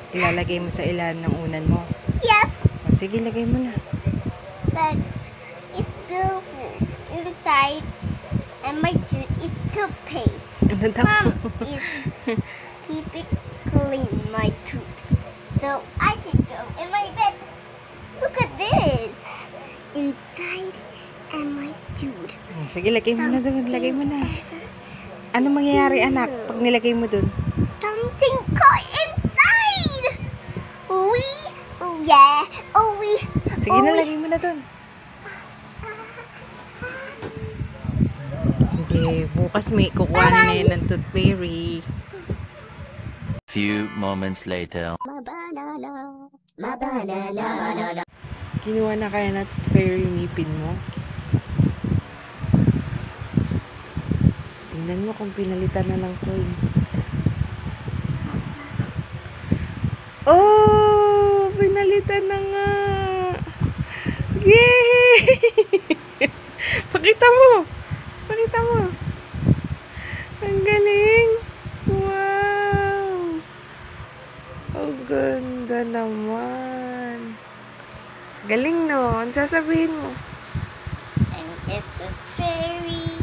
Ilalagay mo sa ilalim ng unan mo. Yes. O, sige, lagay mo na. But it's beautiful inside, and my tooth is toothpaste. Ano daw? Mom is keep it clean my tooth, so I can go in my bed. Look at this inside and my tooth. Sige, lagay mo na doon. Lagay mo na. Ano mangyayari, anak, pag nilagay mo doon? Something caught inside. Oh yeah. Sige na, lagay mo na doon. Sige, bukas may kukuha na yan ng tooth fairy. Few moments later. Kinuha na kaya na tooth fairy yung ngipin mo? Tingnan mo kung pinalitan na ng coin. Oh! Pinalitan na nga! Yay! Pakita mo! Pakita mo! Ang galing! Wow! Ang ganda naman! Galing, no? Ano sasabihin mo? And get the fairy.